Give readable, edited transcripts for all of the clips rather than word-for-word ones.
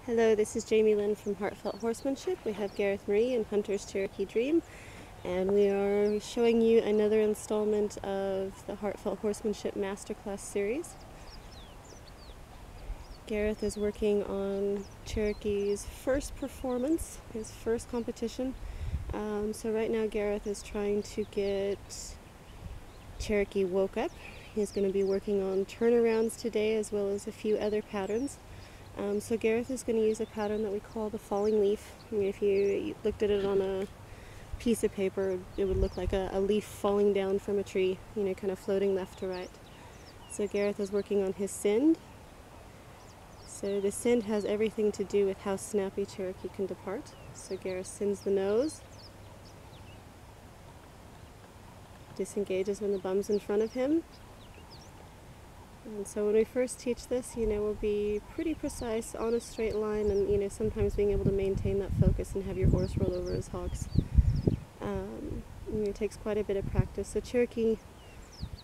Hello, this is Jamie Lynn from Heartfelt Horsemanship. We have Gareth Marie and Hunter's Cherokee Dream, and we are showing you another installment of the Heartfelt Horsemanship Masterclass series. Gareth is working on Cherokee's first performance, his first competition. So right now Gareth is trying to get Cherokee woke up. He's going to be working on turnarounds today as well as a few other patterns. So Gareth is going to use a pattern that we call the falling leaf. I mean, if you looked at it on a piece of paper, it would look like a leaf falling down from a tree, kind of floating left to right. So Gareth is working on his send. So the send has everything to do with how snappy Cherokee can depart. So Gareth sends the nose, disengages when the bum's in front of him. And so when we first teach this, we'll be pretty precise on a straight line, and sometimes being able to maintain that focus and have your horse roll over his hocks. It takes quite a bit of practice. So Cherokee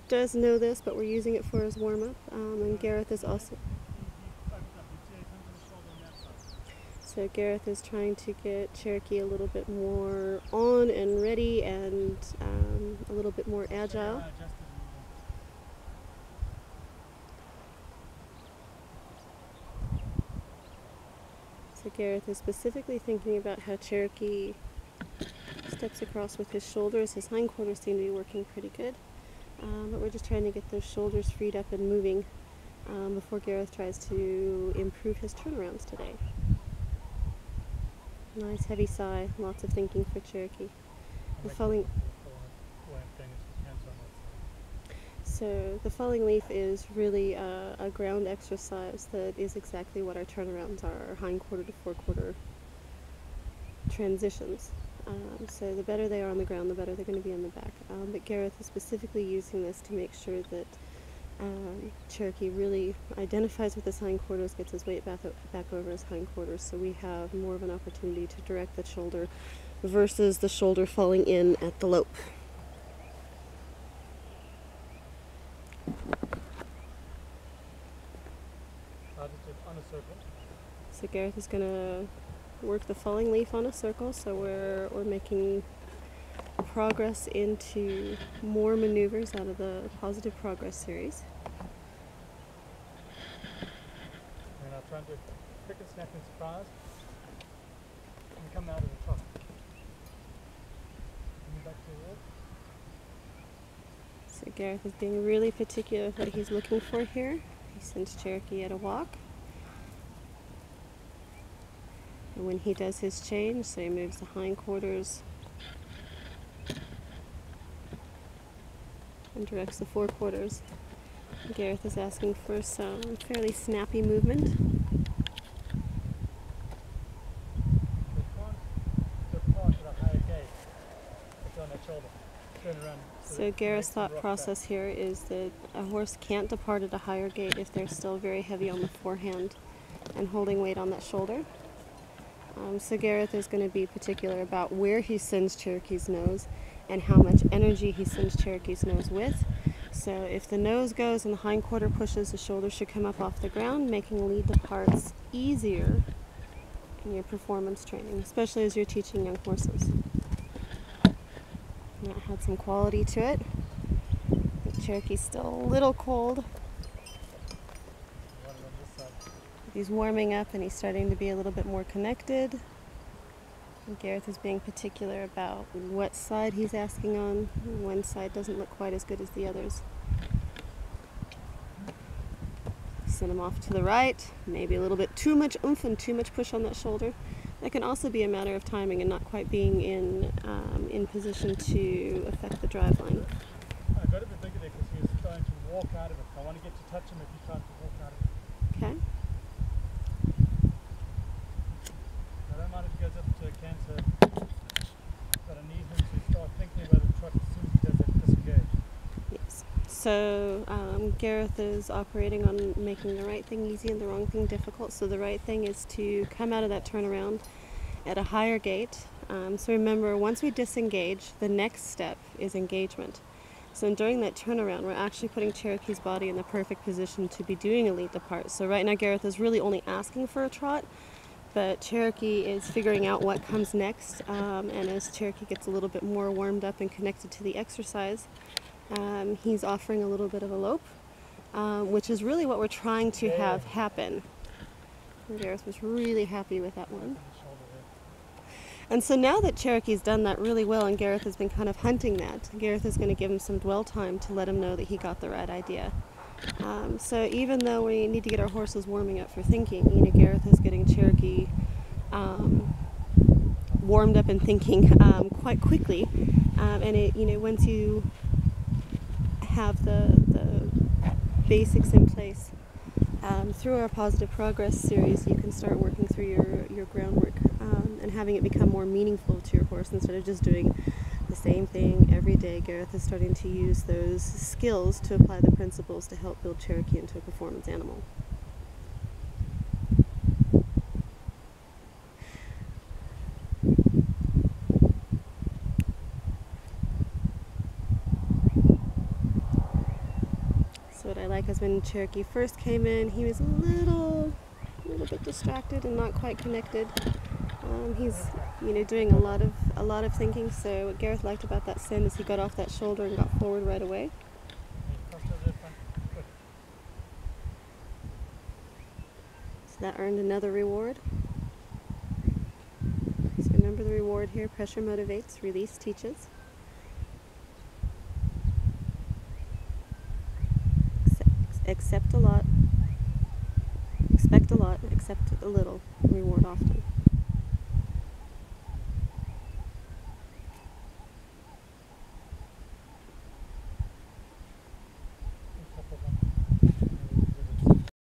does know this, but we're using it for his warm-up. And Gareth is also... So Gareth is trying to get Cherokee a little bit more on and ready and a little bit more agile. So Gareth is specifically thinking about how Cherokee steps across with his shoulders. His hindquarters seem to be working pretty good, but we're just trying to get those shoulders freed up and moving before Gareth tries to improve his turnarounds today. Nice heavy sigh, lots of thinking for Cherokee. The falling... So the falling leaf is really a ground exercise that is exactly what our turnarounds are, our hindquarter to forequarter transitions. So the better they are on the ground, the better they're going to be on the back. But Gareth is specifically using this to make sure that Cherokee really identifies with his hindquarters, gets his weight back over his hindquarters, so we have more of an opportunity to direct the shoulder versus the shoulder falling in at the lope. On a circle. So Gareth is going to work the falling leaf on a circle, so we're making progress into more maneuvers out of the Positive Progress series. And I'm trying to pick and snap and surprise and come out of the top. Back to the wall. So Gareth is being really particular with what he's looking for here. He sends Cherokee at a walk. And when he does his change, so he moves the hindquarters and directs the forequarters, Gareth is asking for some fairly snappy movement. So Gareth's thought process here is that a horse can't depart at a higher gait if they're still very heavy on the forehand and holding weight on that shoulder. So Gareth is going to be particular about where he sends Cherokee's nose and how much energy he sends Cherokee's nose with. So if the nose goes and the hindquarter pushes, the shoulder should come up off the ground, making lead departs easier in your performance training, especially as you're teaching young horses. That had some quality to it. The Cherokee's still a little cold. He's warming up and he's starting to be a little bit more connected. And Gareth is being particular about what side he's asking on. One side doesn't look quite as good as the others. Send him off to the right. Maybe a little bit too much oomph and too much push on that shoulder. That can also be a matter of timing and not quite being in position to affect the drive line. I got a bit bigger there because he was trying to walk out of it. I want to get to touch him if he tries to walk out of it. Okay. I don't mind if he goes up to a canter, but I need him to start thinking about the trot as soon as he does that disengage. Yes. So Gareth is operating on making the right thing easy and the wrong thing difficult. So the right thing is to come out of that turnaround at a higher gait. So remember, once we disengage, the next step is engagement. So during that turnaround, we're actually putting Cherokee's body in the perfect position to be doing a lead depart. So right now Gareth is really only asking for a trot, but Cherokee is figuring out what comes next, and as Cherokee gets a little bit more warmed up and connected to the exercise, he's offering a little bit of a lope, which is really what we're trying to have happen. And Gareth was really happy with that one. And so now that Cherokee's done that really well and Gareth has been kind of hunting that, Gareth is going to give him some dwell time to let him know that he got the right idea. So even though we need to get our horses warming up for thinking, Gareth is getting Cherokee warmed up and thinking quite quickly. And once you have the basics in place, through our Positive Progress series, you can start working through your groundwork and having it become more meaningful to your horse instead of just doing the same thing every day. Gareth is starting to use those skills to apply the principles to help build Cherokee into a performance animal. So what I like is when Cherokee first came in, he was a little bit distracted and not quite connected. He's doing a lot of thinking. So what Gareth liked about that send is he got off that shoulder and got forward right away. So that earned another reward. So remember the reward here: pressure motivates, release teaches. Accept a lot, expect a lot, accept a little, reward often.